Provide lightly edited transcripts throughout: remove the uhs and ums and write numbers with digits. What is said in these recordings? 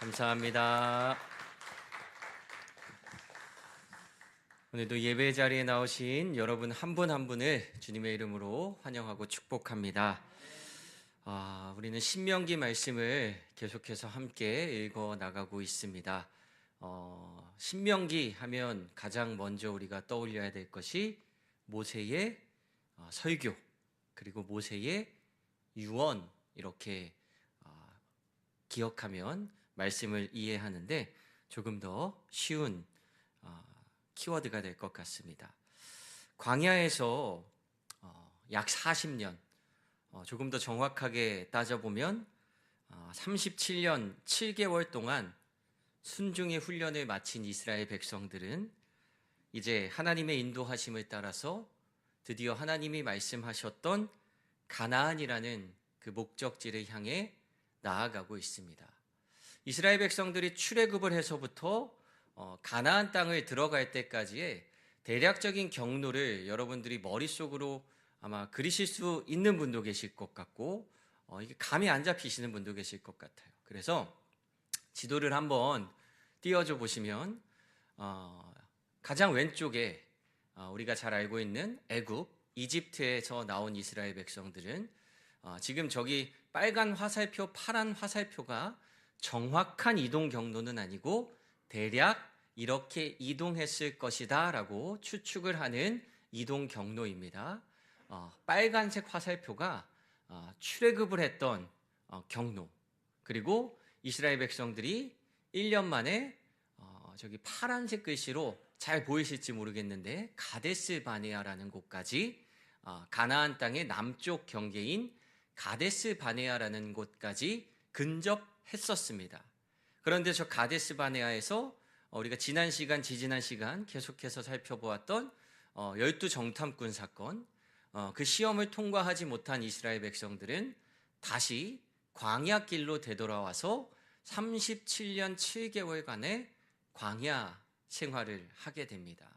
감사합니다. 오늘도 예배 자리에 나오신 여러분 한 분 한 분을 주님의 이름으로 환영하고 축복합니다. 우리는 신명기 말씀을 계속해서 함께 읽어 나가고 있습니다. 신명기 하면 가장 먼저 우리가 떠올려야 될 것이 모세의 설교, 그리고 모세의 유언, 이렇게 기억하면 말씀을 이해하는데 조금 더 쉬운 키워드가 될 것 같습니다. 광야에서 약 40년, 조금 더 정확하게 따져보면 37년 7개월 동안 순종의 훈련을 마친 이스라엘 백성들은 이제 하나님의 인도하심을 따라서 드디어 하나님이 말씀하셨던 가나안이라는 그 목적지를 향해 나아가고 있습니다. 이스라엘 백성들이 출애굽을 해서부터 가나안 땅을 들어갈 때까지의 대략적인 경로를 여러분들이 머릿속으로 아마 그리실 수 있는 분도 계실 것 같고 이게 감이 안 잡히시는 분도 계실 것 같아요. 그래서 지도를 한번 띄워줘 보시면 가장 왼쪽에 우리가 잘 알고 있는 애굽, 이집트에서 나온 이스라엘 백성들은 지금 저기 빨간 화살표, 파란 화살표가 정확한 이동 경로는 아니고 대략 이렇게 이동했을 것이다 라고 추측을 하는 이동 경로입니다. 빨간색 화살표가 출애굽을 했던 경로, 그리고 이스라엘 백성들이 1년 만에 저기 파란색 글씨로 잘 보이실지 모르겠는데 가데스 바네아라는 곳까지, 가나안 땅의 남쪽 경계인 가데스 바네아라는 곳까지 근접했었습니다. 그런데 저 가데스 바네아에서 우리가 지난 시간, 지지난 시간 계속해서 살펴보았던 12정탐꾼 사건, 그 시험을 통과하지 못한 이스라엘 백성들은 다시 광야길로 되돌아와서 37년 7개월간의 광야 생활을 하게 됩니다.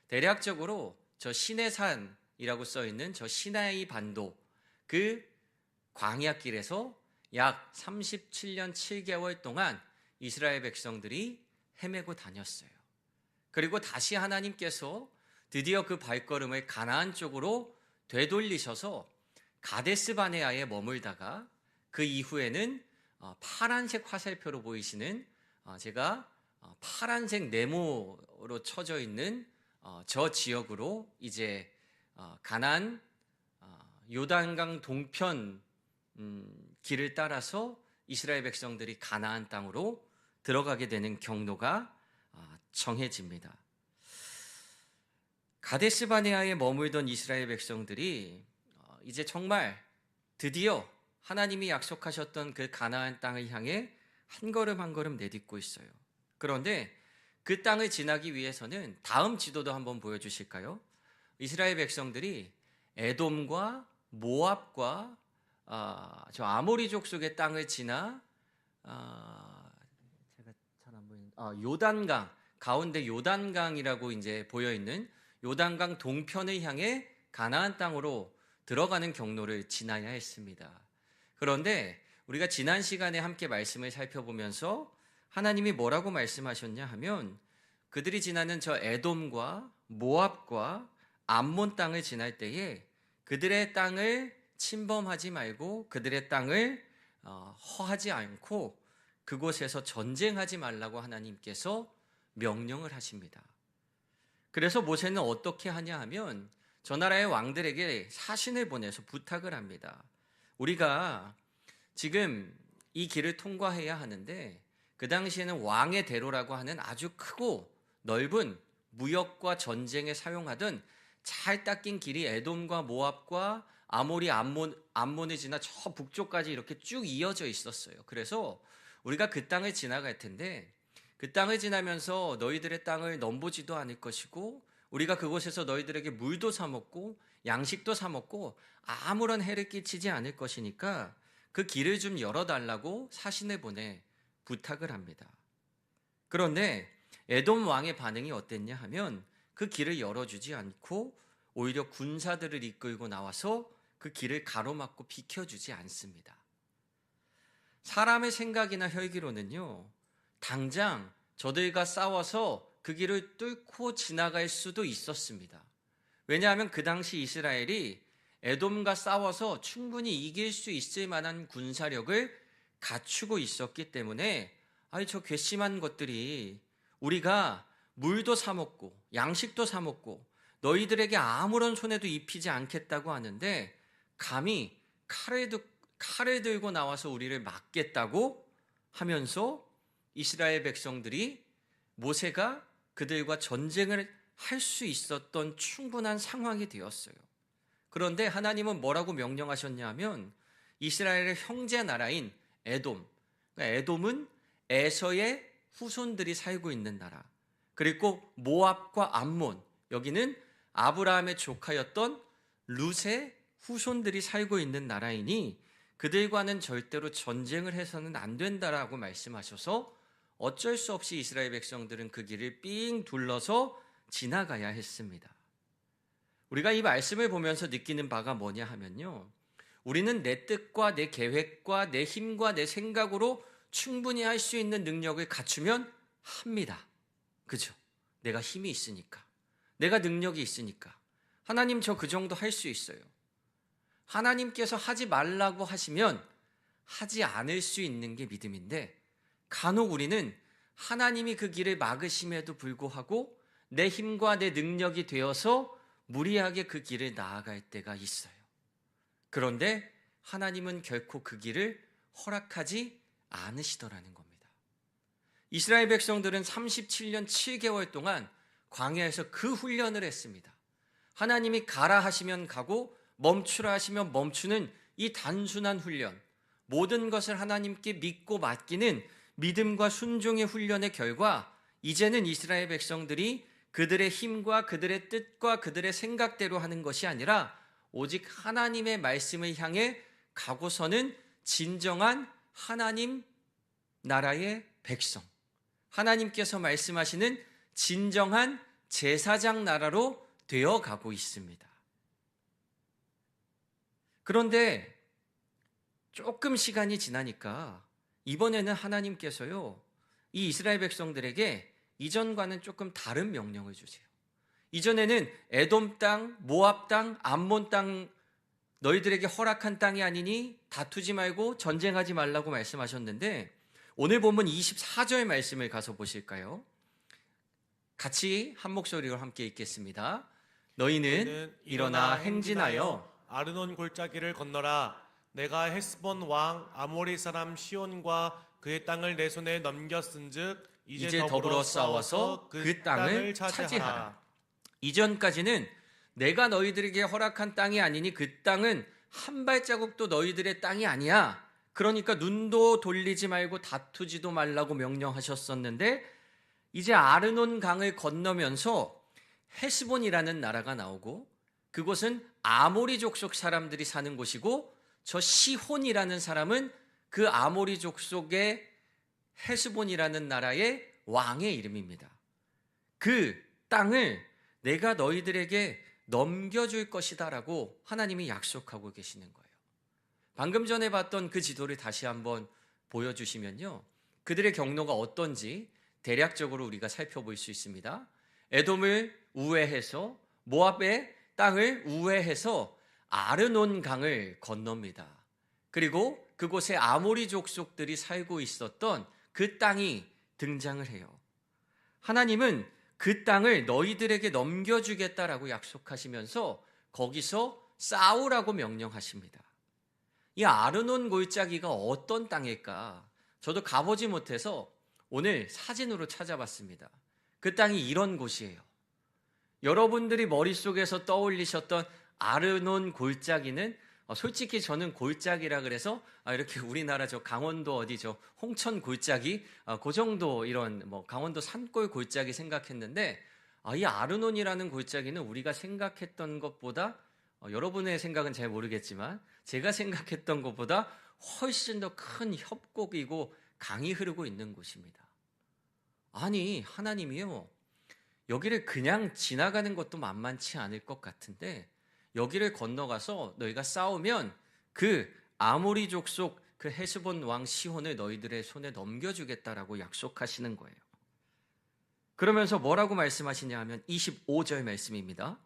대략적으로 저 시내산이라고 써있는 저 시나이 반도, 그 광야길에서 약 37년 7개월 동안 이스라엘 백성들이 헤매고 다녔어요. 그리고 다시 하나님께서 드디어 그 발걸음을 가나안 쪽으로 되돌리셔서 가데스 바네아에 머물다가 그 이후에는 파란색 화살표로 보이시는 제가 파란색 네모로 쳐져 있는 저 지역으로 이제 가나안 요단강 동편 길을 따라서 이스라엘 백성들이 가나안 땅으로 들어가게 되는 경로가 정해집니다. 가데스 바네아에 머물던 이스라엘 백성들이 이제 정말 드디어 하나님이 약속하셨던 그 가나안 땅을 향해 한 걸음 한 걸음 내딛고 있어요. 그런데 그 땅을 지나기 위해서는 다음 지도도 한번 보여주실까요? 이스라엘 백성들이 에돔과 모압과 저 아모리족 속의 땅을 지나 제가 잘 안 보이는 요단강 가운데 요단강이라고 이제 보여 있는 요단강 동편을 향해 가나안 땅으로 들어가는 경로를 지나야 했습니다. 그런데 우리가 지난 시간에 함께 말씀을 살펴보면서 하나님이 뭐라고 말씀하셨냐 하면 그들이 지나는 저 에돔과 모압과 암몬 땅을 지날 때에 그들의 땅을 침범하지 말고 그들의 땅을 허하지 않고 그곳에서 전쟁하지 말라고 하나님께서 명령을 하십니다. 그래서 모세는 어떻게 하냐 하면 저 나라의 왕들에게 사신을 보내서 부탁을 합니다. 우리가 지금 이 길을 통과해야 하는데 그 당시에는 왕의 대로라고 하는 아주 크고 넓은 무역과 전쟁에 사용하던 잘 닦인 길이 에돔과 모압과 아모리, 암몬을 지나 저 북쪽까지 이렇게 쭉 이어져 있었어요. 그래서 우리가 그 땅을 지나갈 텐데 그 땅을 지나면서 너희들의 땅을 넘보지도 않을 것이고 우리가 그곳에서 너희들에게 물도 사 먹고 양식도 사 먹고 아무런 해를 끼치지 않을 것이니까 그 길을 좀 열어달라고 사신을 보내 부탁을 합니다. 그런데 에돔 왕의 반응이 어땠냐 하면 그 길을 열어주지 않고 오히려 군사들을 이끌고 나와서 그 길을 가로막고 비켜주지 않습니다. 사람의 생각이나 혈기로는요, 당장 저들과 싸워서 그 길을 뚫고 지나갈 수도 있었습니다. 왜냐하면 그 당시 이스라엘이 에돔과 싸워서 충분히 이길 수 있을 만한 군사력을 갖추고 있었기 때문에 저 괘씸한 것들이 우리가 물도 사 먹고 양식도 사 먹고 너희들에게 아무런 손해도 입히지 않겠다고 하는데 감히 칼을 들고 나와서 우리를 막겠다고 하면서 이스라엘 백성들이 모세가 그들과 전쟁을 할 수 있었던 충분한 상황이 되었어요. 그런데 하나님은 뭐라고 명령하셨냐면 이스라엘의 형제 나라인 에돔, 그러니까 에돔은 에서의 후손들이 살고 있는 나라, 그리고 모압과 암몬, 여기는 아브라함의 조카였던 룻의 후손들이 살고 있는 나라이니 그들과는 절대로 전쟁을 해서는 안 된다라고 말씀하셔서 어쩔 수 없이 이스라엘 백성들은 그 길을 삥 둘러서 지나가야 했습니다. 우리가 이 말씀을 보면서 느끼는 바가 뭐냐 하면요, 우리는 내 뜻과 내 계획과 내 힘과 내 생각으로 충분히 할 수 있는 능력을 갖추면 합니다. 그죠? 내가 힘이 있으니까, 내가 능력이 있으니까. 하나님 저 그 정도 할 수 있어요. 하나님께서 하지 말라고 하시면 하지 않을 수 있는 게 믿음인데, 간혹 우리는 하나님이 그 길을 막으심에도 불구하고 내 힘과 내 능력이 되어서 무리하게 그 길을 나아갈 때가 있어요. 그런데 하나님은 결코 그 길을 허락하지 않으시더라는 겁니다. 이스라엘 백성들은 37년 7개월 동안 광야에서 그 훈련을 했습니다. 하나님이 가라 하시면 가고 멈추라 하시면 멈추는 이 단순한 훈련, 모든 것을 하나님께 믿고 맡기는 믿음과 순종의 훈련의 결과 이제는 이스라엘 백성들이 그들의 힘과 그들의 뜻과 그들의 생각대로 하는 것이 아니라 오직 하나님의 말씀을 향해 가고서는 진정한 하나님 나라의 백성, 하나님께서 말씀하시는 진정한 제사장 나라로 되어가고 있습니다. 그런데 조금 시간이 지나니까 이번에는 하나님께서요, 이 이스라엘 백성들에게 이전과는 조금 다른 명령을 주세요. 이전에는 에돔 땅, 모압 땅, 암몬 땅 너희들에게 허락한 땅이 아니니 다투지 말고 전쟁하지 말라고 말씀하셨는데 오늘 본문 24절 말씀을 가서 보실까요? 같이 한 목소리로 함께 읽겠습니다. 너희는 일어나 행진하여 아르논 골짜기를 건너라. 내가 헤스본 왕 아모리 사람 시온과 그의 땅을 내 손에 넘겼은즉 이제 더불어 싸워서 그 땅을 차지하라. 이전까지는 내가 너희들에게 허락한 땅이 아니니 그 땅은 한 발자국도 너희들의 땅이 아니야. 그러니까 눈도 돌리지 말고 다투지도 말라고 명령하셨었는데 이제 아르논 강을 건너면서 헤스본이라는 나라가 나오고 그곳은 아모리 족속 사람들이 사는 곳이고 저 시혼이라는 사람은 그 아모리 족속의 헤스본이라는 나라의 왕의 이름입니다. 그 땅을 내가 너희들에게 넘겨줄 것이다 라고 하나님이 약속하고 계시는 거예요. 방금 전에 봤던 그 지도를 다시 한번 보여주시면요, 그들의 경로가 어떤지 대략적으로 우리가 살펴볼 수 있습니다. 에돔을 우회해서 모압의 땅을 우회해서 아르논 강을 건넙니다. 그리고 그곳에 아모리 족속들이 살고 있었던 그 땅이 등장을 해요. 하나님은 그 땅을 너희들에게 넘겨주겠다라고 약속하시면서 거기서 싸우라고 명령하십니다. 이 아르논 골짜기가 어떤 땅일까? 저도 가보지 못해서 오늘 사진으로 찾아봤습니다. 그 땅이 이런 곳이에요. 여러분들이 머릿속에서 떠올리셨던 아르논 골짜기는 솔직히 저는 골짜기라 그래서 이렇게 우리나라 저 강원도 어디 저 홍천 골짜기 그 정도 이런 뭐 강원도 산골 골짜기 생각했는데 이 아르논이라는 골짜기는 우리가 생각했던 것보다 여러분의 생각은 잘 모르겠지만 제가 생각했던 것보다 훨씬 더 큰 협곡이고 강이 흐르고 있는 곳입니다. 아니 하나님이요, 여기를 그냥 지나가는 것도 만만치 않을 것 같은데 여기를 건너가서 너희가 싸우면 그 아모리 족속 그 헤스본 왕 시혼을 너희들의 손에 넘겨주겠다라고 약속하시는 거예요. 그러면서 뭐라고 말씀하시냐 하면 25절 말씀입니다.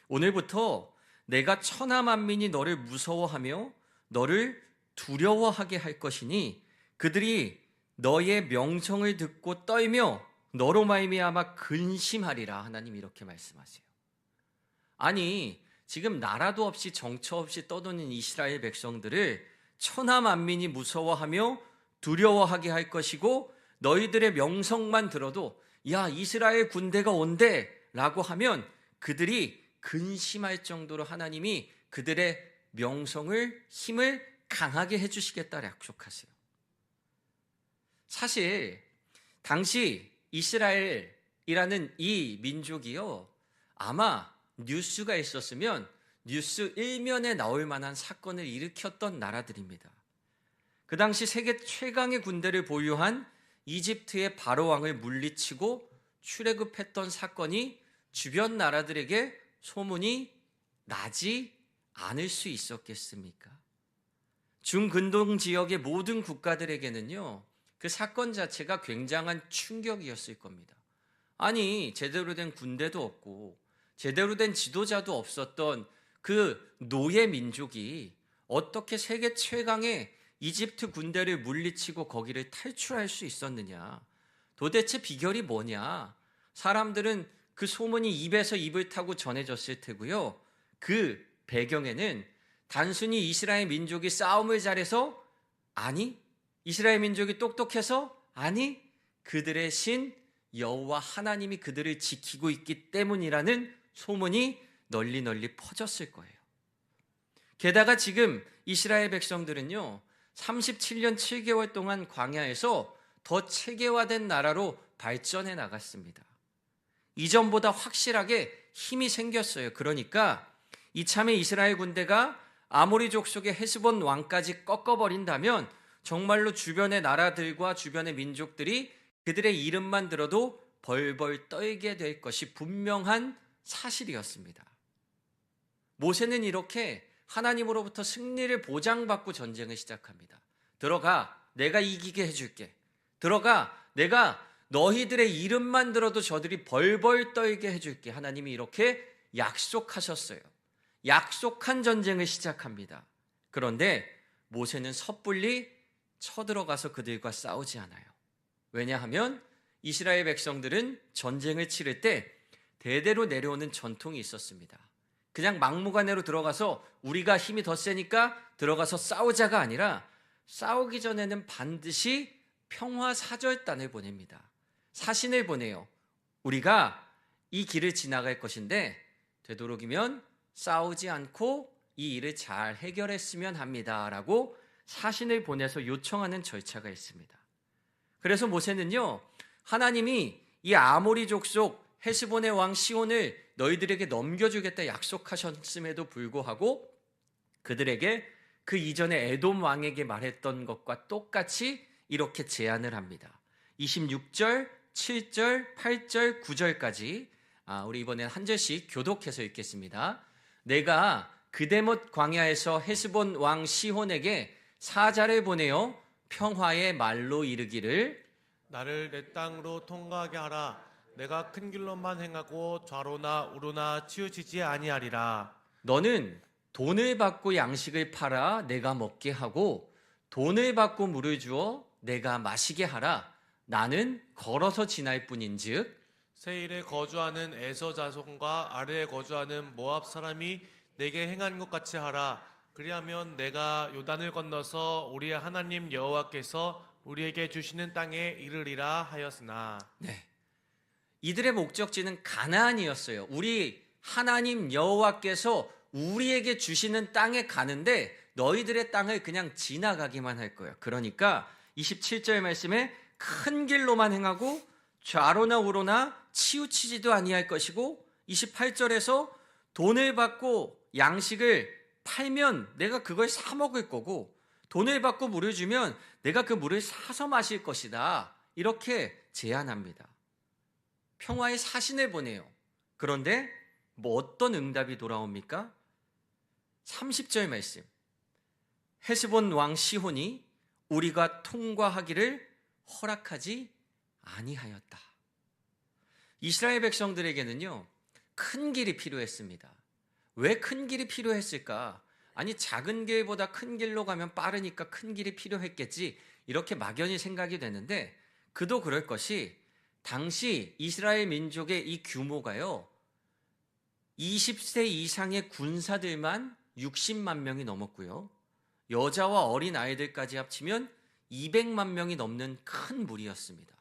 오늘부터 내가 천하 만민이 너를 무서워하며 너를 두려워하게 할 것이니 그들이 너의 명성을 듣고 떨며 너로 말미암아 근심하리라. 하나님 이렇게 말씀하세요. 아니, 지금 나라도 없이 정처 없이 떠도는 이스라엘 백성들을 천하 만민이 무서워하며 두려워하게 할 것이고 너희들의 명성만 들어도 야, 이스라엘 군대가 온대 라고 하면 그들이 근심할 정도로 하나님이 그들의 명성을, 힘을 강하게 해주시겠다 약속하세요. 사실 당시 이스라엘이라는 이 민족이요, 아마 뉴스가 있었으면 뉴스 1면에 나올 만한 사건을 일으켰던 나라들입니다. 그 당시 세계 최강의 군대를 보유한 이집트의 바로 왕을 물리치고 출애굽했던 사건이 주변 나라들에게 소문이 나지 않을 수 있었겠습니까? 중근동 지역의 모든 국가들에게는요, 그 사건 자체가 굉장한 충격이었을 겁니다. 아니, 제대로 된 군대도 없고 제대로 된 지도자도 없었던 그 노예 민족이 어떻게 세계 최강의 이집트 군대를 물리치고 거기를 탈출할 수 있었느냐? 도대체 비결이 뭐냐? 사람들은 그 소문이 입에서 입을 타고 전해졌을 테고요. 그 배경에는 단순히 이스라엘 민족이 싸움을 잘해서? 아니, 이스라엘 민족이 똑똑해서? 아니, 그들의 신 여호와 하나님이 그들을 지키고 있기 때문이라는 소문이 널리 퍼졌을 거예요. 게다가 지금 이스라엘 백성들은요, 37년 7개월 동안 광야에서 더 체계화된 나라로 발전해 나갔습니다. 이전보다 확실하게 힘이 생겼어요. 그러니까 이참에 이스라엘 군대가 아모리 족속의 헤스본 왕까지 꺾어버린다면 정말로 주변의 나라들과 주변의 민족들이 그들의 이름만 들어도 벌벌 떨게 될 것이 분명한 사실이었습니다. 모세는 이렇게 하나님으로부터 승리를 보장받고 전쟁을 시작합니다. 들어가, 내가 이기게 해줄게. 들어가, 내가 너희들의 이름만 들어도 저들이 벌벌 떨게 해줄게. 하나님이 이렇게 약속하셨어요. 약속한 전쟁을 시작합니다. 그런데 모세는 섣불리 쳐들어가서 그들과 싸우지 않아요. 왜냐하면 이스라엘 백성들은 전쟁을 치를 때 대대로 내려오는 전통이 있었습니다. 그냥 막무가내로 들어가서 우리가 힘이 더 세니까 들어가서 싸우자가 아니라 싸우기 전에는 반드시 평화사절단을 보냅니다. 사신을 보내요. 우리가 이 길을 지나갈 것인데 되도록이면 싸우지 않고 이 일을 잘 해결했으면 합니다. 라고 사신을 보내서 요청하는 절차가 있습니다. 그래서 모세는요, 하나님이 이 아모리 족속 헤스본의 왕 시온을 너희들에게 넘겨주겠다 약속하셨음에도 불구하고 그들에게 그 이전에 에돔 왕에게 말했던 것과 똑같이 이렇게 제안을 합니다. 26절, 7절, 8절, 9절까지 우리 이번엔 한 절씩 교독해서 읽겠습니다. 내가 그데못 광야에서 헤스본 왕 시혼에게 사자를 보내어 평화의 말로 이르기를 나를 내 땅으로 통과하게 하라. 내가 큰 길로만 행하고 좌로나 우로나 치우치지 아니하리라. 너는 돈을 받고 양식을 팔아 내가 먹게 하고 돈을 받고 물을 주어 내가 마시게 하라. 나는 걸어서 지날 뿐인즉 세일에 거주하는 에서 자손과 아래에 거주하는 모압 사람이 내게 행한 것 같이 하라. 그리하면 내가 요단을 건너서 우리의 하나님 여호와께서 우리에게 주시는 땅에 이르리라 하였으나. 네, 이들의 목적지는 가나안이었어요. 우리 하나님 여호와께서 우리에게 주시는 땅에 가는데 너희들의 땅을 그냥 지나가기만 할 거예요. 그러니까 27절 말씀에 큰 길로만 행하고 좌로나 우로나 치우치지도 아니할 것이고 28절에서 돈을 받고 양식을 팔면 내가 그걸 사 먹을 거고 돈을 받고 물을 주면 내가 그 물을 사서 마실 것이다. 이렇게 제안합니다. 평화의 사신을 보내요. 그런데 뭐 어떤 응답이 돌아옵니까? 30절 말씀. 헤스본 왕 시혼이 우리가 통과하기를 허락하지 아니하였다. 이스라엘 백성들에게는요, 큰 길이 필요했습니다. 왜 큰 길이 필요했을까? 아니, 작은 길보다 큰 길로 가면 빠르니까 큰 길이 필요했겠지, 이렇게 막연히 생각이 되는데, 그도 그럴 것이 당시 이스라엘 민족의 이 규모가요, 20세 이상의 군사들만 60만 명이 넘었고요, 여자와 어린 아이들까지 합치면 200만 명이 넘는 큰 무리였습니다.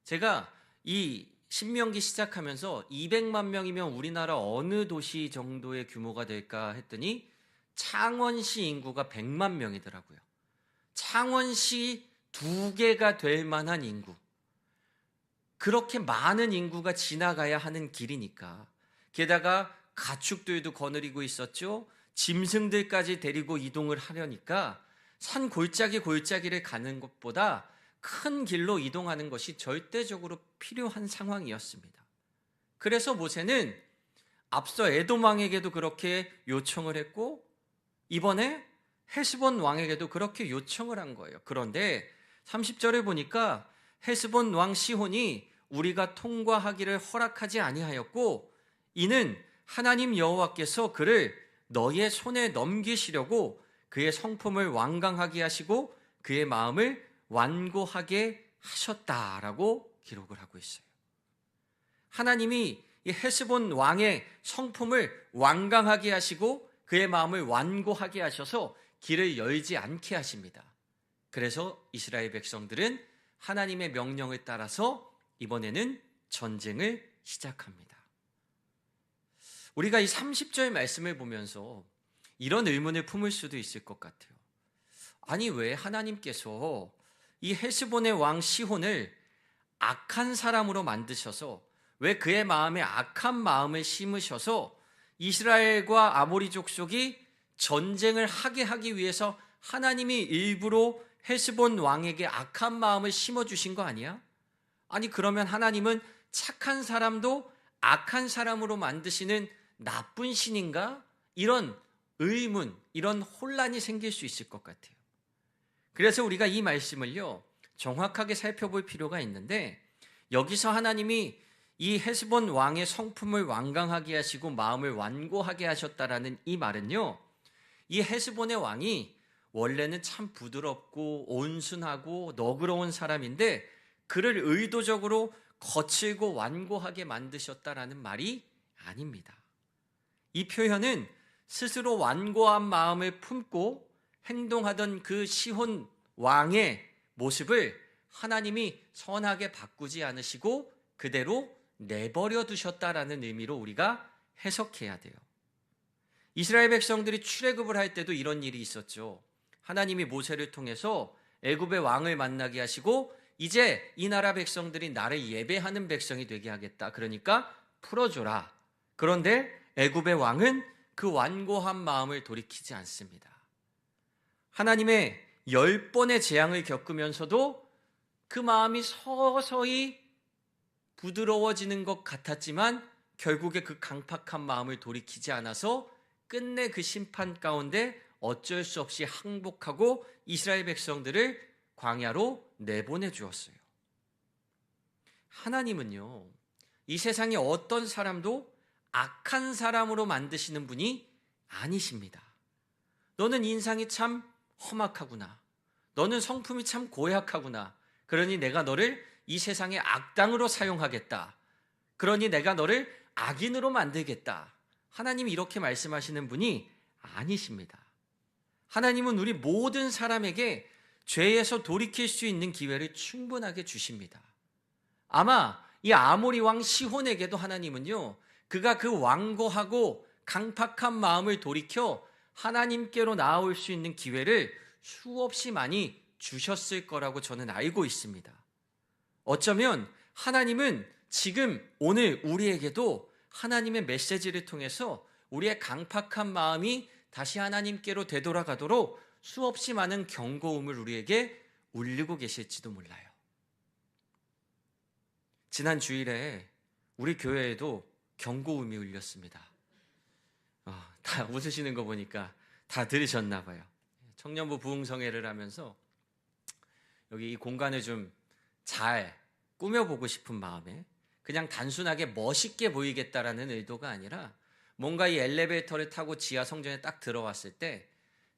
제가 이 신명기 시작하면서 200만 명이면 우리나라 어느 도시 정도의 규모가 될까 했더니 창원시 인구가 100만 명이더라고요. 창원시 2개가 될 만한 인구. 그렇게 많은 인구가 지나가야 하는 길이니까. 게다가 가축들도 거느리고 있었죠. 짐승들까지 데리고 이동을 하려니까 산 골짜기 골짜기를 가는 것보다 큰 길로 이동하는 것이 절대적으로 필요한 상황이었습니다. 그래서 모세는 앞서 에돔 왕에게도 그렇게 요청을 했고 이번에 헤스본 왕에게도 그렇게 요청을 한 거예요. 그런데 30절에 보니까 헤스본 왕 시혼이 우리가 통과하기를 허락하지 아니하였고 이는 하나님 여호와께서 그를 너의 손에 넘기시려고 그의 성품을 완강하게 하시고 그의 마음을 완고하게 하셨다라고 기록을 하고 있어요. 하나님이 이 헤스본 왕의 성품을 완강하게 하시고 그의 마음을 완고하게 하셔서 길을 열지 않게 하십니다. 그래서 이스라엘 백성들은 하나님의 명령을 따라서 이번에는 전쟁을 시작합니다. 우리가 이 30절 말씀을 보면서 이런 의문을 품을 수도 있을 것 같아요. 아니, 왜 하나님께서 이 헤스본의 왕 시혼을 악한 사람으로 만드셔서 왜 그의 마음에 악한 마음을 심으셔서 이스라엘과 아모리 족속이 전쟁을 하게 하기 위해서 하나님이 일부러 헤스본 왕에게 악한 마음을 심어주신 거 아니야? 아니, 그러면 하나님은 착한 사람도 악한 사람으로 만드시는 나쁜 신인가? 이런 의문, 이런 혼란이 생길 수 있을 것 같아요. 그래서 우리가 이 말씀을요, 정확하게 살펴볼 필요가 있는데 여기서 하나님이 이 헤스본 왕의 성품을 완강하게 하시고 마음을 완고하게 하셨다라는 이 말은요, 이 헤스본의 왕이 원래는 참 부드럽고 온순하고 너그러운 사람인데 그를 의도적으로 거칠고 완고하게 만드셨다라는 말이 아닙니다. 이 표현은 스스로 완고한 마음을 품고 행동하던 그 시혼 왕의 모습을 하나님이 선하게 바꾸지 않으시고 그대로 내버려 두셨다라는 의미로 우리가 해석해야 돼요. 이스라엘 백성들이 출애굽을 할 때도 이런 일이 있었죠. 하나님이 모세를 통해서 애굽의 왕을 만나게 하시고 이제 이 나라 백성들이 나를 예배하는 백성이 되게 하겠다. 그러니까 풀어줘라. 그런데 애굽의 왕은 그 완고한 마음을 돌이키지 않습니다. 하나님의 10번의 재앙을 겪으면서도 그 마음이 서서히 부드러워지는 것 같았지만 결국에 그 강팍한 마음을 돌이키지 않아서 끝내 그 심판 가운데 어쩔 수 없이 항복하고 이스라엘 백성들을 광야로 내보내 주었어요. 하나님은요, 이 세상에 어떤 사람도 악한 사람으로 만드시는 분이 아니십니다. 너는 인상이 참 험악하구나. 너는 성품이 참 고약하구나. 그러니 내가 너를 이 세상의 악당으로 사용하겠다. 그러니 내가 너를 악인으로 만들겠다. 하나님이 이렇게 말씀하시는 분이 아니십니다. 하나님은 우리 모든 사람에게 죄에서 돌이킬 수 있는 기회를 충분하게 주십니다. 아마 이 아모리 왕 시혼에게도 하나님은요, 그가 그 완고하고 강팍한 마음을 돌이켜 하나님께로 나아올 수 있는 기회를 수없이 많이 주셨을 거라고 저는 알고 있습니다. 어쩌면 하나님은 지금 오늘 우리에게도 하나님의 메시지를 통해서 우리의 강팍한 마음이 다시 하나님께로 되돌아가도록 수없이 많은 경고음을 우리에게 울리고 계실지도 몰라요. 지난 주일에 우리 교회에도 경고음이 울렸습니다. 다 웃으시는 거 보니까 다 들으셨나 봐요. 청년부 부흥성회를 하면서 여기 이 공간을 좀 잘 꾸며보고 싶은 마음에 그냥 단순하게 멋있게 보이겠다라는 의도가 아니라 뭔가 이 엘리베이터를 타고 지하 성전에 딱 들어왔을 때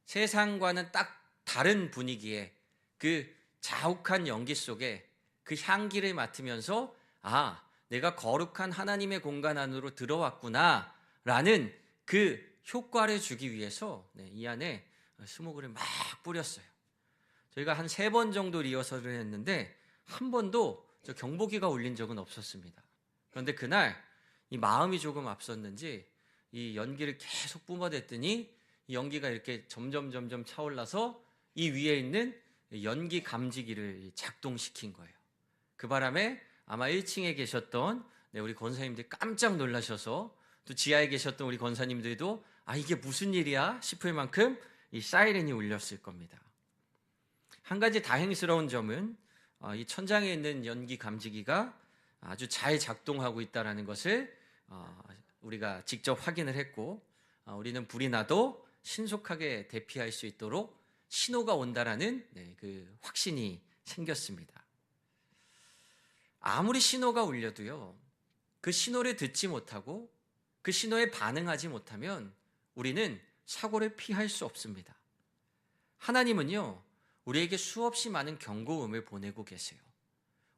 세상과는 딱 다른 분위기에 그 자욱한 연기 속에 그 향기를 맡으면서 아, 내가 거룩한 하나님의 공간 안으로 들어왔구나 라는 그 효과를 주기 위해서 이 안에 스모그를 막 뿌렸어요. 저희가 한 3번 정도 리허설을 했는데 한 번도 저 경보기가 울린 적은 없었습니다. 그런데 그날 이 마음이 조금 앞섰는지 이 연기를 계속 뿜어댔더니 이 연기가 이렇게 점점 차올라서 이 위에 있는 연기 감지기를 작동시킨 거예요. 그 바람에 아마 1층에 계셨던 우리 권사님들이 깜짝 놀라셔서 또 지하에 계셨던 우리 권사님들도 아, 이게 무슨 일이야 싶을 만큼 이 사이렌이 울렸을 겁니다. 한 가지 다행스러운 점은 이 천장에 있는 연기 감지기가 아주 잘 작동하고 있다는 것을 우리가 직접 확인을 했고 우리는 불이 나도 신속하게 대피할 수 있도록 신호가 온다라는 그 확신이 생겼습니다. 아무리 신호가 울려도요, 그 신호를 듣지 못하고 그 신호에 반응하지 못하면 우리는 사고를 피할 수 없습니다. 하나님은요, 우리에게 수없이 많은 경고음을 보내고 계세요.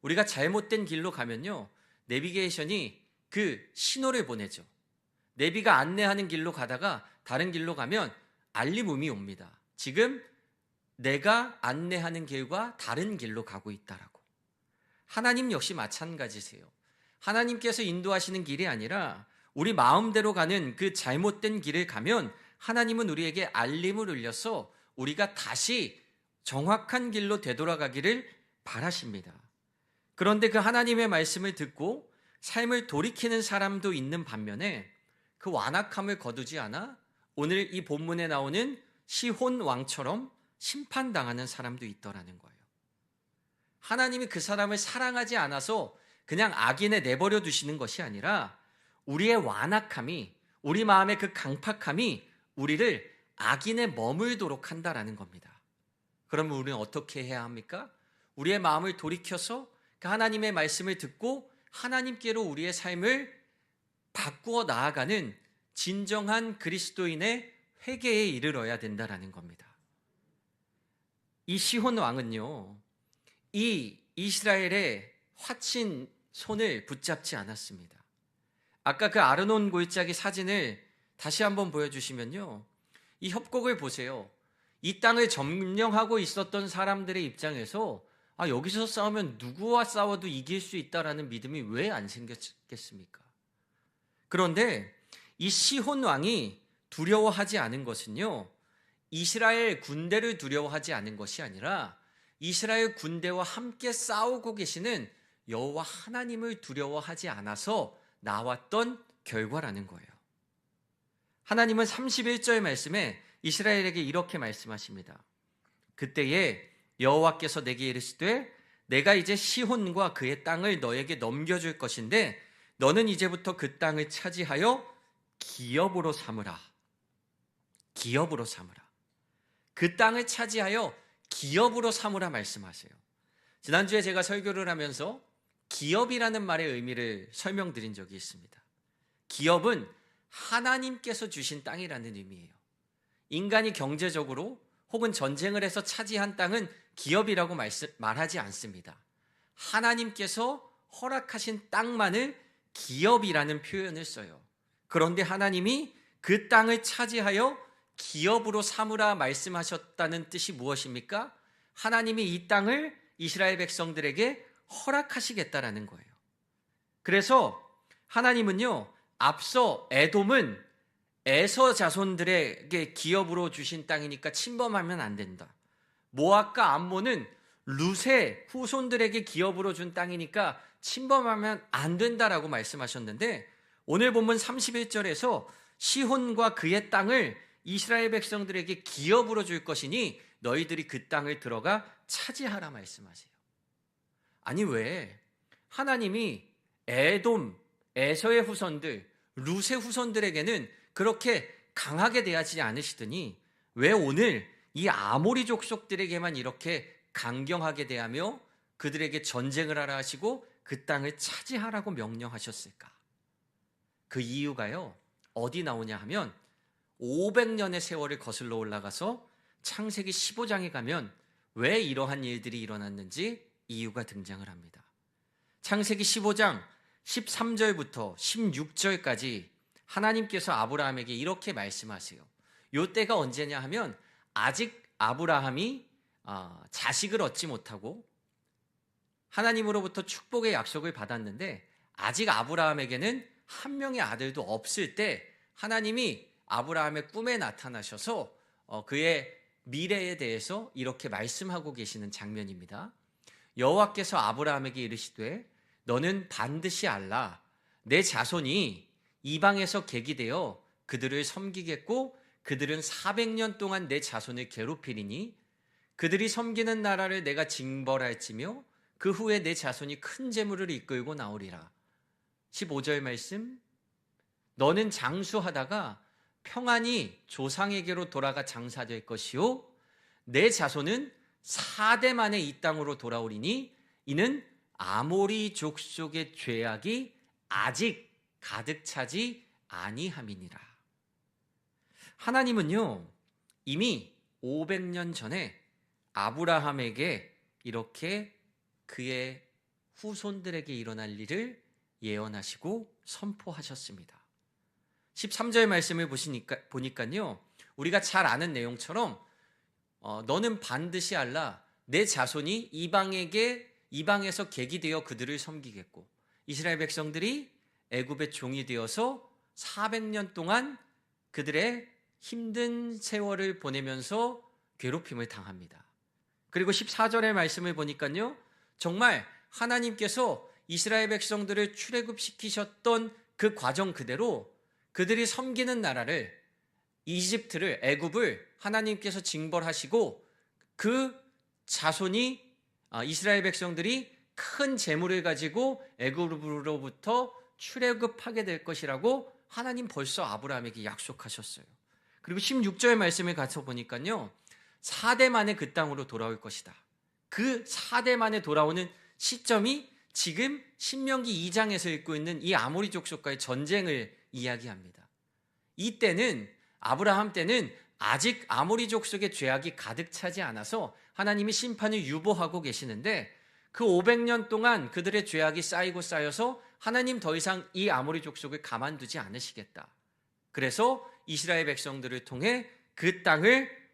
우리가 잘못된 길로 가면요, 내비게이션이 그 신호를 보내죠. 내비가 안내하는 길로 가다가 다른 길로 가면 알림음이 옵니다. 지금 내가 안내하는 길과 다른 길로 가고 있다라고. 하나님 역시 마찬가지세요. 하나님께서 인도하시는 길이 아니라 우리 마음대로 가는 그 잘못된 길을 가면 하나님은 우리에게 알림을 울려서 우리가 다시 정확한 길로 되돌아가기를 바라십니다. 그런데 그 하나님의 말씀을 듣고 삶을 돌이키는 사람도 있는 반면에 그 완악함을 거두지 않아 오늘 이 본문에 나오는 시혼 왕처럼 심판당하는 사람도 있더라는 거예요. 하나님이 그 사람을 사랑하지 않아서 그냥 악인에 내버려 두시는 것이 아니라 우리의 완악함이, 우리 마음의 그 강팍함이 우리를 악인에 머물도록 한다라는 겁니다. 그러면 우리는 어떻게 해야 합니까? 우리의 마음을 돌이켜서 그 하나님의 말씀을 듣고 하나님께로 우리의 삶을 바꾸어 나아가는 진정한 그리스도인의 회개에 이르러야 된다라는 겁니다. 이 시혼 왕은요, 이 이스라엘의 화친 손을 붙잡지 않았습니다. 아까 그 아르논 골짜기 사진을 다시 한번 보여주시면요, 이 협곡을 보세요. 이 땅을 점령하고 있었던 사람들의 입장에서 아, 여기서 싸우면 누구와 싸워도 이길 수 있다라는 믿음이 왜 안 생겼겠습니까? 그런데 이 시혼 왕이 두려워하지 않은 것은요, 이스라엘 군대를 두려워하지 않은 것이 아니라 이스라엘 군대와 함께 싸우고 계시는 여호와 하나님을 두려워하지 않아서 나왔던 결과라는 거예요. 하나님은 31절 말씀에 이스라엘에게 이렇게 말씀하십니다. 그때에 여호와께서 내게 이르시되 내가 이제 시혼과 그의 땅을 너에게 넘겨줄 것인데 너는 이제부터 그 땅을 차지하여 기업으로 삼으라. 기업으로 삼으라. 그 땅을 차지하여 기업으로 삼으라 말씀하세요. 지난주에 제가 설교를 하면서 기업이라는 말의 의미를 설명드린 적이 있습니다. 기업은 하나님께서 주신 땅이라는 의미예요. 인간이 경제적으로 혹은 전쟁을 해서 차지한 땅은 기업이라고 말하지 않습니다. 하나님께서 허락하신 땅만을 기업이라는 표현을 써요. 그런데 하나님이 그 땅을 차지하여 기업으로 삼으라 말씀하셨다는 뜻이 무엇입니까? 하나님이 이 땅을 이스라엘 백성들에게 허락하시겠다라는 거예요. 그래서 하나님은요, 앞서 에돔은 에서 자손들에게 기업으로 주신 땅이니까 침범하면 안 된다. 모압과 암몬은 룻의 후손들에게 기업으로 준 땅이니까 침범하면 안 된다라고 말씀하셨는데 오늘 본문 31절에서 시혼과 그의 땅을 이스라엘 백성들에게 기업으로 줄 것이니 너희들이 그 땅을 들어가 차지하라 말씀하세요. 아니 왜 하나님이 에돔, 에서의 후손들, 룻의 후손들에게는 그렇게 강하게 대하지 않으시더니 왜 오늘 이 아모리 족속들에게만 이렇게 강경하게 대하며 그들에게 전쟁을 하라 하시고 그 땅을 차지하라고 명령하셨을까? 그 이유가요, 어디 나오냐 하면 500년의 세월을 거슬러 올라가서 창세기 15장에 가면 왜 이러한 일들이 일어났는지 이유가 등장을 합니다. 창세기 15장 13절부터 16절까지 하나님께서 아브라함에게 이렇게 말씀하세요. 요 때가 언제냐 하면 아직 아브라함이 자식을 얻지 못하고 하나님으로부터 축복의 약속을 받았는데 아직 아브라함에게는 한 명의 아들도 없을 때 하나님이 아브라함의 꿈에 나타나셔서 그의 미래에 대해서 이렇게 말씀하고 계시는 장면입니다. 여호와께서 아브라함에게 이르시되 너는 반드시 알라. 내 자손이 이방에서 객이되어 그들을 섬기겠고 그들은 400년 동안 내 자손을 괴롭히리니 그들이 섬기는 나라를 내가 징벌할지며 그 후에 내 자손이 큰 재물을 이끌고 나오리라. 15절 말씀. 너는 장수하다가 평안히 조상에게로 돌아가 장사될 것이요 내 자손은 4대 만에 이 땅으로 돌아오리니 이는 아모리 족속의 죄악이 아직 가득 차지 아니함이니라. 하나님은요 이미 500년 전에 아브라함에게 이렇게 그의 후손들에게 일어날 일을 예언하시고 선포하셨습니다. 13절 말씀을 보니까요 우리가 잘 아는 내용처럼 너는 반드시 알라. 내 자손이 이방에서 객이 되어 그들을 섬기겠고 이스라엘 백성들이 애굽의 종이 되어서 400년 동안 그들의 힘든 세월을 보내면서 괴롭힘을 당합니다. 그리고 14절의 말씀을 보니까요 정말 하나님께서 이스라엘 백성들을 출애굽시키셨던 그 과정 그대로 그들이 섬기는 나라를 이집트를 애굽을 하나님께서 징벌하시고 그 자손이 이스라엘 백성들이 큰 재물을 가지고 애굽으로부터 출애굽하게 될 것이라고 하나님 벌써 아브라함에게 약속하셨어요. 그리고 16절 말씀을 가서 보니까요 4대 만에 그 땅으로 돌아올 것이다. 그 4대 만에 돌아오는 시점이 지금 신명기 2장에서 읽고 있는 이 아모리 족속과의 전쟁을 이야기합니다. 이때는 아브라함 때는 아직 아모리 족속의 죄악이 가득 차지 않아서 하나님이 심판을 유보하고 계시는데 그 500년 동안 그들의 죄악이 쌓이고 쌓여서 하나님 더 이상 이 아모리 족속을 가만두지 않으시겠다. 그래서 이스라엘 백성들을 통해 그 땅을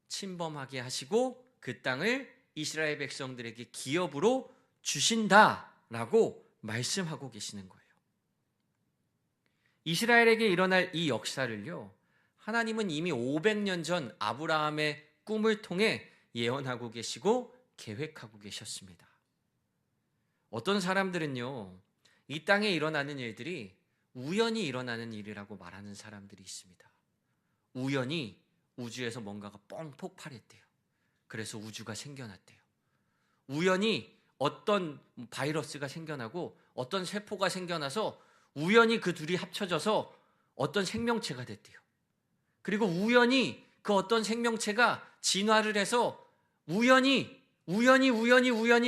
침범하게 하시고 그 땅을 이스라엘 백성들에게 기업으로 주신다라고 말씀하고 계시는 거예요. 이스라엘에게 일어날 이 역사를요 하나님은 이미 500년 전 아브라함의 꿈을 통해 예언하고 계시고 계획하고 계셨습니다. 어떤 사람들은요 이 땅에 일어나는 일들이 우연히 일어나는 일이라고 말하는 사람들이 있습니다. 우연히 우주에서 뭔가가 뻥 폭발했대요. 그래서 우주가 생겨났대요. 우연히 어떤 바이러스가 생겨나고 어떤 세포가 생겨나서 우연히 그 둘이 합쳐져서 어떤 생명체가 됐대요. 그리고 우연히 그 어떤 생명체가 진화를 해서 우연히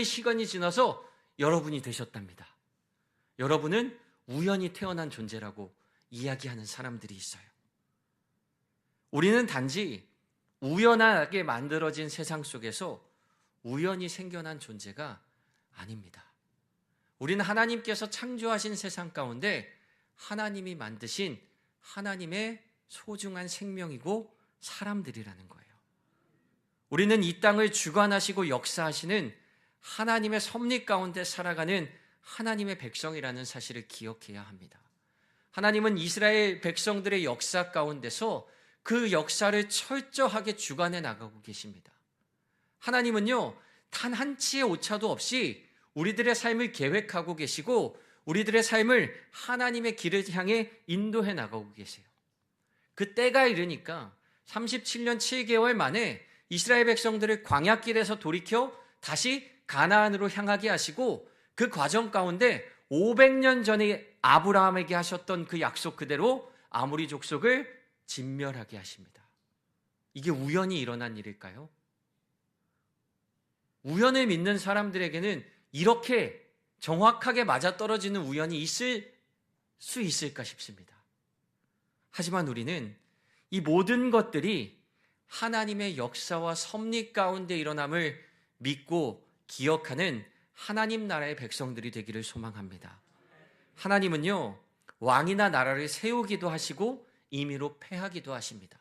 시간이 지나서 여러분이 되셨답니다. 여러분은 우연히 태어난 존재라고 이야기하는 사람들이 있어요. 우리는 단지 우연하게 만들어진 세상 속에서 우연히 생겨난 존재가 아닙니다. 우리는 하나님께서 창조하신 세상 가운데 하나님이 만드신 하나님의 소중한 생명이고 사람들이라는 거예요. 우리는 이 땅을 주관하시고 역사하시는 하나님의 섭리 가운데 살아가는 하나님의 백성이라는 사실을 기억해야 합니다. 하나님은 이스라엘 백성들의 역사 가운데서 그 역사를 철저하게 주관해 나가고 계십니다. 하나님은요, 단 한 치의 오차도 없이 우리들의 삶을 계획하고 계시고 우리들의 삶을 하나님의 길을 향해 인도해 나가고 계세요. 그 때가 이르니까 37년 7개월 만에 이스라엘 백성들을 광야길에서 돌이켜 다시 가나안으로 향하게 하시고 그 과정 가운데 500년 전에 아브라함에게 하셨던 그 약속 그대로 아모리 족속을 진멸하게 하십니다. 이게 우연히 일어난 일일까요? 우연을 믿는 사람들에게는 이렇게 정확하게 맞아떨어지는 우연이 있을 수 있을까 싶습니다. 하지만 우리는 이 모든 것들이 하나님의 역사와 섭리 가운데 일어남을 믿고 기억하는 하나님 나라의 백성들이 되기를 소망합니다. 하나님은요, 왕이나 나라를 세우기도 하시고 임의로 패하기도 하십니다.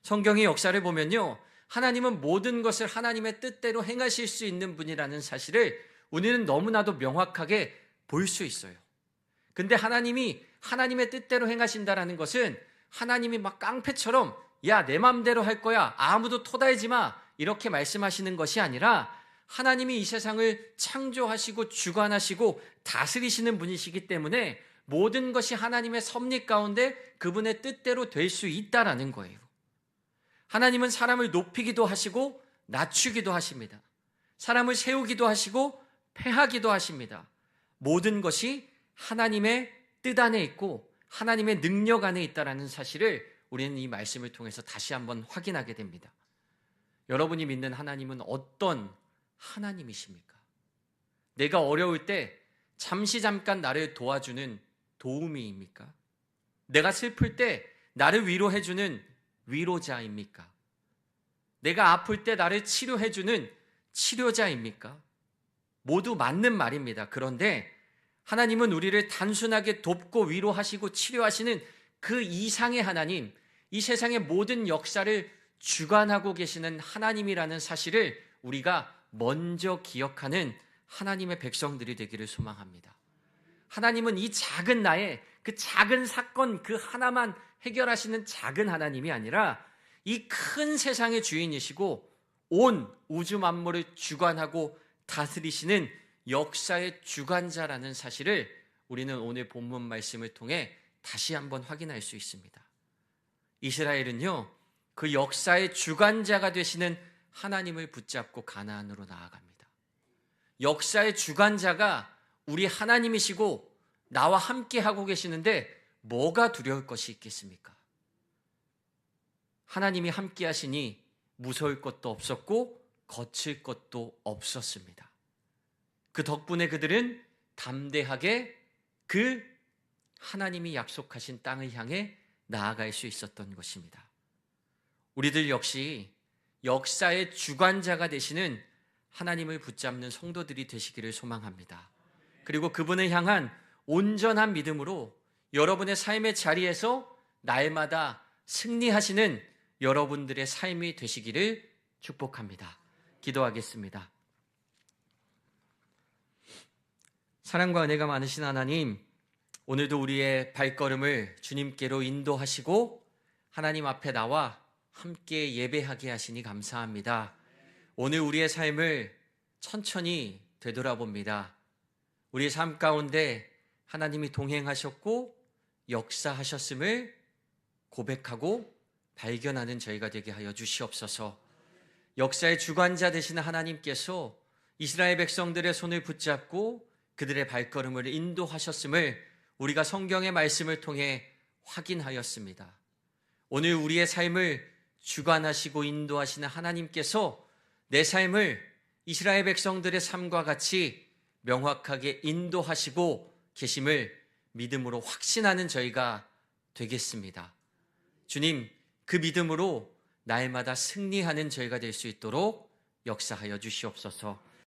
성경의 역사를 보면요, 하나님은 모든 것을 하나님의 뜻대로 행하실 수 있는 분이라는 사실을 우리는 너무나도 명확하게 볼 수 있어요. 근데 하나님이 하나님의 뜻대로 행하신다라는 것은 하나님이 막 깡패처럼 야, 내 맘대로 할 거야, 아무도 토달지 마, 이렇게 말씀하시는 것이 아니라 하나님이 이 세상을 창조하시고 주관하시고 다스리시는 분이시기 때문에 모든 것이 하나님의 섭리 가운데 그분의 뜻대로 될 수 있다라는 거예요. 하나님은 사람을 높이기도 하시고 낮추기도 하십니다. 사람을 세우기도 하시고 패하기도 하십니다. 모든 것이 하나님의 뜻 안에 있고 하나님의 능력 안에 있다라는 사실을 우리는 이 말씀을 통해서 다시 한번 확인하게 됩니다. 여러분이 믿는 하나님은 어떤 하나님이십니까? 내가 어려울 때 잠시 잠깐 나를 도와주는 도우미입니까? 내가 슬플 때 나를 위로해주는 위로자입니까? 내가 아플 때 나를 치료해주는 치료자입니까? 모두 맞는 말입니다. 그런데 하나님은 우리를 단순하게 돕고 위로하시고 치료하시는 그 이상의 하나님, 이 세상의 모든 역사를 주관하고 계시는 하나님이라는 사실을 우리가 먼저 기억하는 하나님의 백성들이 되기를 소망합니다. 하나님은 이 작은 나의 그 작은 사건 그 하나만 해결하시는 작은 하나님이 아니라 이 큰 세상의 주인이시고 온 우주 만물을 주관하고 다스리시는 역사의 주관자라는 사실을 우리는 오늘 본문 말씀을 통해 다시 한번 확인할 수 있습니다. 이스라엘은요, 그 역사의 주관자가 되시는 하나님을 붙잡고 가나안으로 나아갑니다. 역사의 주관자가 우리 하나님이시고 나와 함께 하고 계시는데 뭐가 두려울 것이 있겠습니까? 하나님이 함께 하시니 무서울 것도 없었고 거칠 것도 없었습니다. 그 덕분에 그들은 담대하게 그 하나님이 약속하신 땅을 향해 나아갈 수 있었던 것입니다. 우리들 역시 역사의 주관자가 되시는 하나님을 붙잡는 성도들이 되시기를 소망합니다. 그리고 그분을 향한 온전한 믿음으로 여러분의 삶의 자리에서 날마다 승리하시는 여러분들의 삶이 되시기를 축복합니다. 기도하겠습니다. 사랑과 은혜가 많으신 하나님, 오늘도 우리의 발걸음을 주님께로 인도하시고 하나님 앞에 나와 함께 예배하게 하시니 감사합니다. 오늘 우리의 삶을 천천히 되돌아봅니다. 우리의 삶 가운데 하나님이 동행하셨고 역사하셨음을 고백하고 발견하는 저희가 되게 하여 주시옵소서. 역사의 주관자 되시는 하나님께서 이스라엘 백성들의 손을 붙잡고 그들의 발걸음을 인도하셨음을 우리가 성경의 말씀을 통해 확인하였습니다. 오늘 우리의 삶을 주관하시고 인도하시는 하나님께서 내 삶을 이스라엘 백성들의 삶과 같이 명확하게 인도하시고 계심을 믿음으로 확신하는 저희가 되겠습니다. 주님, 그 믿음으로 날마다 승리하는 저희가 될 수 있도록 역사하여 주시옵소서.